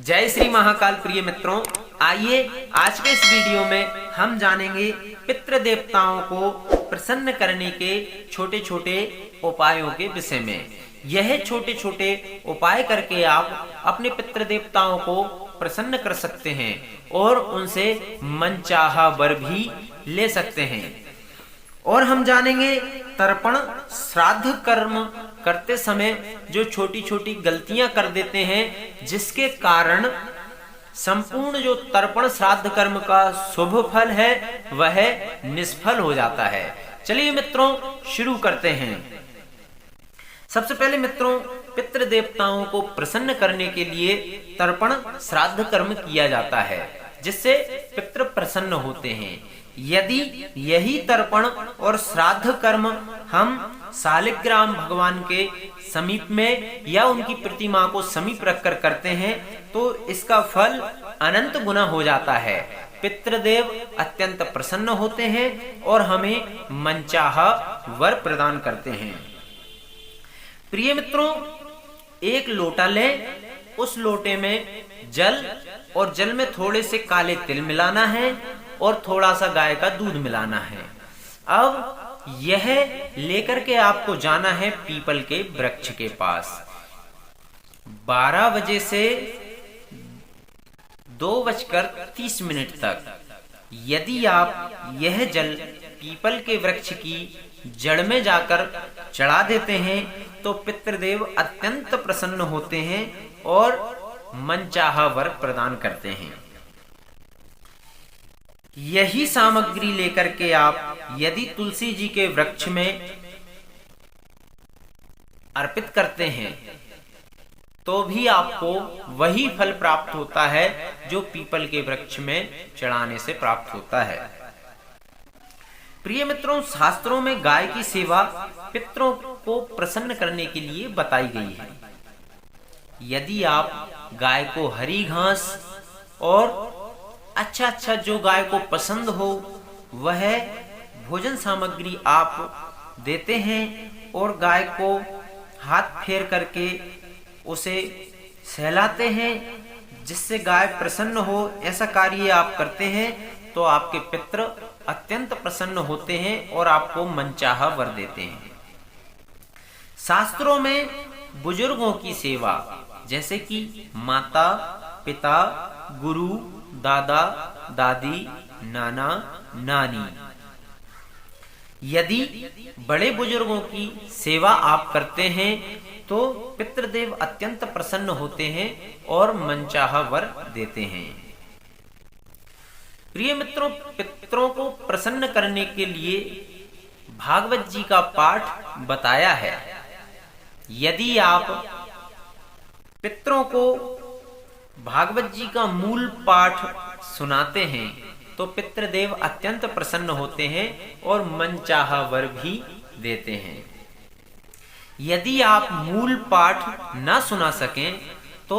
जय श्री महाकाल। प्रिय मित्रों, आइए आज के इस वीडियो में हम जानेंगे पितृ देवताओं को प्रसन्न करने के छोटे छोटे उपायों के विषय में। यह छोटे छोटे उपाय करके आप अपने पितृ देवताओं को प्रसन्न कर सकते हैं और उनसे मनचाहा वर भी ले सकते हैं। और हम जानेंगे तर्पण श्राद्ध कर्म करते समय जो छोटी छोटी गलतियां कर देते हैं, जिसके कारण संपूर्ण जो तर्पण श्राद्ध कर्म का शुभ फल है वह निष्फल हो जाता है। चलिए मित्रों, शुरू करते हैं। सबसे पहले मित्रों, पितृ देवताओं को प्रसन्न करने के लिए तर्पण श्राद्ध कर्म किया जाता है, जिससे पितृ प्रसन्न होते हैं। यदि यही तर्पण और श्राद्ध कर्म हम शालिग्राम भगवान के समीप में या उनकी प्रतिमा को समीप रखकर करते हैं तो इसका फल अनंत गुना हो जाता है। पितृदेव अत्यंत प्रसन्न होते हैं और हमें मनचाहा वर प्रदान करते हैं। प्रिय मित्रों, एक लोटा लें, उस लोटे में जल और जल में थोड़े से काले तिल मिलाना है और थोड़ा सा गाय का दूध मिलाना है। अब यह लेकर के आपको जाना है पीपल के वृक्ष के पास। 12 बजे से 2:30 तक यदि आप यह जल पीपल के वृक्ष की जड़ में जाकर चढ़ा देते हैं तो पितृदेव अत्यंत प्रसन्न होते हैं और मनचाहा वर प्रदान करते हैं। यही सामग्री लेकर के आप यदि तुलसी जी के वृक्ष में अर्पित करते हैं तो भी आपको वही फल प्राप्त होता है जो पीपल के वृक्ष में चढ़ाने से प्राप्त होता है। प्रिय मित्रों, शास्त्रों में गाय की सेवा पितरों को प्रसन्न करने के लिए बताई गई है। यदि आप गाय को हरी घास और अच्छा जो गाय को पसंद हो वह भोजन सामग्री आप देते हैं और गाय को हाथ फेर करके उसे सहलाते हैं जिससे गाय प्रसन्न हो, ऐसा कार्य आप करते हैं तो आपके पितृ अत्यंत प्रसन्न होते हैं और आपको मनचाहा वर देते हैं। शास्त्रों में बुजुर्गों की सेवा जैसे कि माता पिता, गुरु, दादा दादी, नाना नानी, यदि बड़े बुजुर्गों की सेवा आप करते हैं तो पितृदेव अत्यंत प्रसन्न होते हैं और मनचाहा वर देते हैं। प्रिय मित्रों, पितरों को प्रसन्न करने के लिए भागवत जी का पाठ बताया है। यदि आप पितरों को भागवत जी का मूल पाठ सुनाते हैं तो पितृदेव अत्यंत प्रसन्न होते हैं और मनचाहा वर भी देते हैं। यदि आप मूल पाठ न सुना सकें तो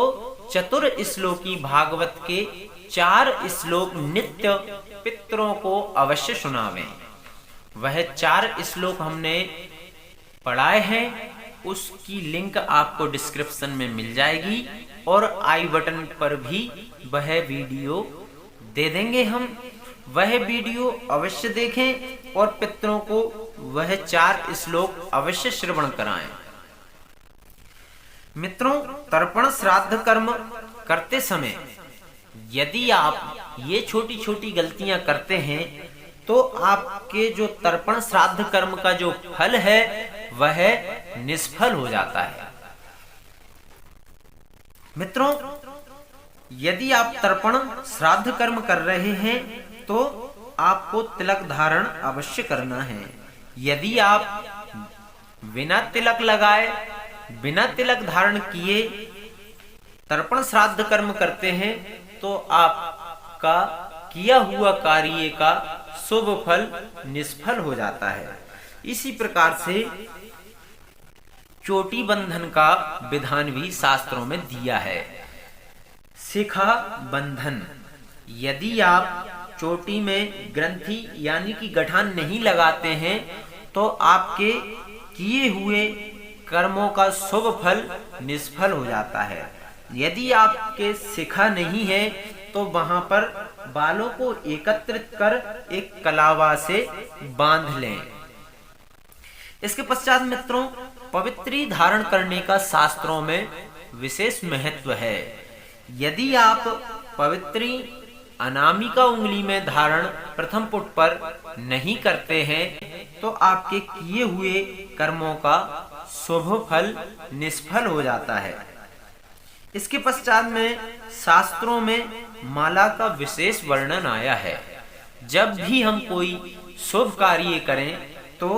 चतुर श्लोकी भागवत के 4 श्लोक नित्य पितरों को अवश्य सुनावें। वह 4 श्लोक हमने पढ़ाए हैं, उसकी लिंक आपको डिस्क्रिप्शन में मिल जाएगी और आई बटन पर भी वह वीडियो दे देंगे हम। वह वीडियो अवश्य देखें और पितरों को वह 4 श्लोक अवश्य श्रवण कराएं। मित्रों, तर्पण श्राद्ध कर्म करते समय यदि आप ये छोटी छोटी गलतियां करते हैं तो आपके जो तर्पण श्राद्ध कर्म का जो फल है वह निष्फल हो जाता है। मित्रों, यदि आप तर्पण श्राद्ध कर्म कर रहे हैं तो आपको तिलक धारण अवश्य करना है। यदि आप बिना तिलक लगाए, बिना तिलक धारण किए तर्पण श्राद्ध कर्म करते हैं तो आपका किया हुआ कार्य का शुभ फल निष्फल हो जाता है। इसी प्रकार से चोटी बंधन का विधान भी शास्त्रों में दिया है। शिखा बंधन, यदि आप चोटी में ग्रंथि यानी कि गठान नहीं लगाते हैं तो आपके किए हुए कर्मों का शुभ फल निष्फल हो जाता है। यदि आपके शिखा नहीं है तो वहां पर बालों को एकत्रित कर एक कलावा से बांध लें। इसके पश्चात मित्रों, पवित्री धारण करने का शास्त्रों में विशेष महत्व है। यदि आप पवित्री अनामिका उंगली में धारण प्रथम पुट पर नहीं करते हैं तो आपके किए हुए कर्मों का शुभ फल निष्फल हो जाता है। इसके पश्चात में शास्त्रों में माला का विशेष वर्णन आया है। जब भी हम कोई शुभ कार्य करें तो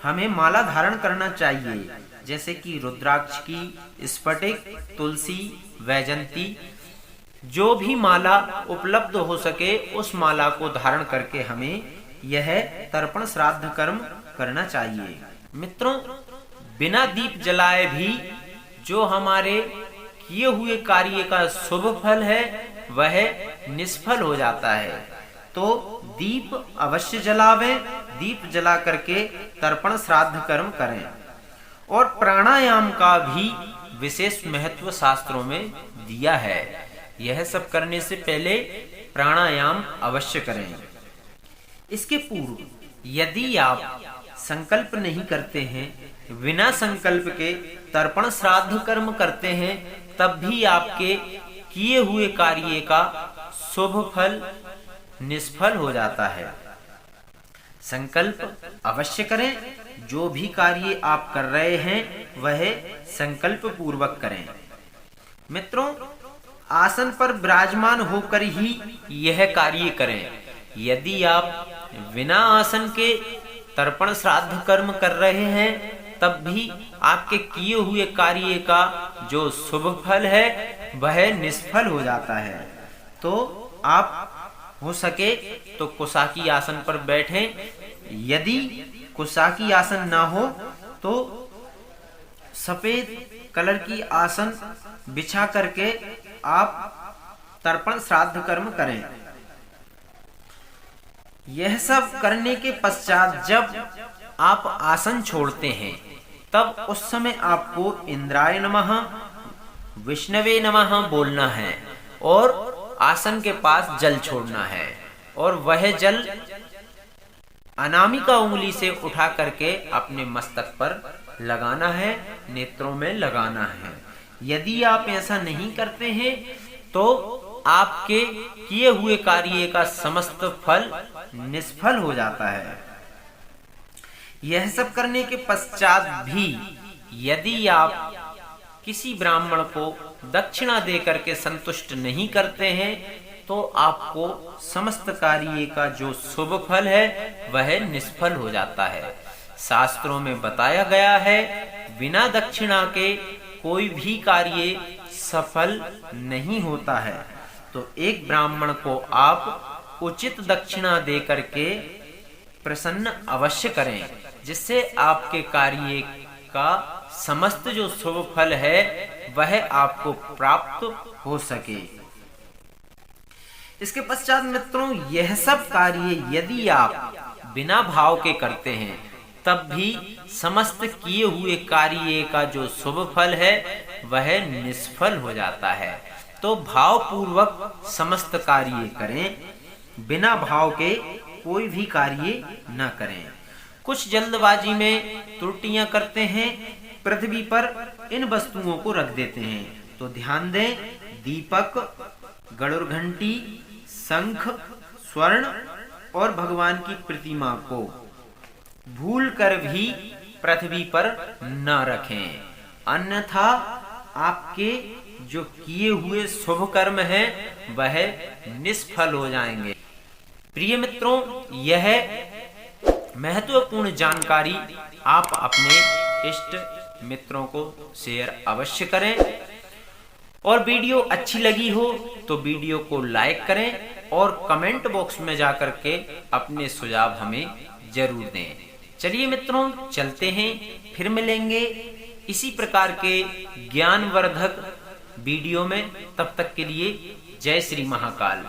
हमें माला धारण करना चाहिए, जैसे कि रुद्राक्ष की, स्फटिक, तुलसी, वैजंती, जो भी माला उपलब्ध हो सके उस माला को धारण करके हमें यह तर्पण श्राद्ध कर्म करना चाहिए। मित्रों, बिना दीप जलाए भी जो हमारे किए हुए कार्य का शुभ फल है वह निष्फल हो जाता है। तो दीप अवश्य जलावें, दीप जला करके तर्पण श्राद्ध कर्म करें। और प्राणायाम का भी विशेष महत्व शास्त्रों में दिया है। यह सब करने से पहले प्राणायाम अवश्य करें। इसके पूर्व यदि आप संकल्प नहीं करते हैं, बिना संकल्प के तर्पण श्राद्ध कर्म करते हैं, तब भी आपके किए हुए कार्य का शुभ फल निष्फल हो जाता है। संकल्प अवश्य करें। जो भी कार्य आप कर रहे हैं वह संकल्प पूर्वक करें। मित्रों, आसन पर विराजमान होकर ही यह कार्य करें। यदि आप बिना आसन के तर्पण श्राद्ध कर्म कर रहे हैं तब भी आपके किए हुए कार्य का जो शुभ फल है वह निष्फल हो जाता है। तो आप हो सके तो कुशाकी आसन पर बैठें। यदि कुशाकी आसन ना हो तो सफेद कलर की आसन बिछा करके आप तर्पण श्राद्ध कर्म करें। यह सब करने के पश्चात जब आप आसन छोड़ते हैं तब उस समय आपको इंद्राय नमः, विष्णवे नमः बोलना है और आसन के पास जल छोड़ना है और वह जल अनामिका उंगली से उठा करके अपने मस्तक पर लगाना है, नेत्रों में लगाना है। यदि आप ऐसा नहीं करते हैं तो आपके किए हुए कार्य का समस्त फल निष्फल हो जाता है। यह सब करने के पश्चात भी यदि आप किसी ब्राह्मण को दक्षिणा देकर के संतुष्ट नहीं करते हैं तो आपको समस्त कार्य का जो शुभ फल है वह निष्फल हो जाता है। शास्त्रों में बताया गया है बिना दक्षिणा के कोई भी कार्य सफल नहीं होता है। तो एक ब्राह्मण को आप उचित दक्षिणा दे करके प्रसन्न अवश्य करें, जिससे आपके कार्य का समस्त जो शुभ फल है वह आपको प्राप्त हो सके। इसके पश्चात मित्रों, यह सब कार्य यदि आप बिना भाव के करते हैं तब भी समस्त किए हुए कार्य का जो शुभ फल है वह निष्फल हो जाता है। तो भाव पूर्वक समस्त कार्य करें, बिना भाव के कोई भी कार्य न करें। कुछ जल्दबाजी में त्रुटियां करते हैं, पृथ्वी पर इन वस्तुओं को रख देते हैं। तो ध्यान दें, दीपक, गरुड़ घंटी, शंख, स्वर्ण और भगवान की प्रतिमा को भूल कर भी पृथ्वी पर न रखें, अन्यथा आपके जो किए हुए शुभ कर्म हैं वह निष्फल हो जाएंगे। प्रिय मित्रों, यह महत्वपूर्ण जानकारी आप अपने इष्ट मित्रों को शेयर अवश्य करें और वीडियो अच्छी लगी हो तो वीडियो को लाइक करें और कमेंट बॉक्स में जाकर के अपने सुझाव हमें जरूर दें। चलिए मित्रों, चलते हैं, फिर मिलेंगे इसी प्रकार के ज्ञानवर्धक वीडियो में। तब तक के लिए जय श्री महाकाल।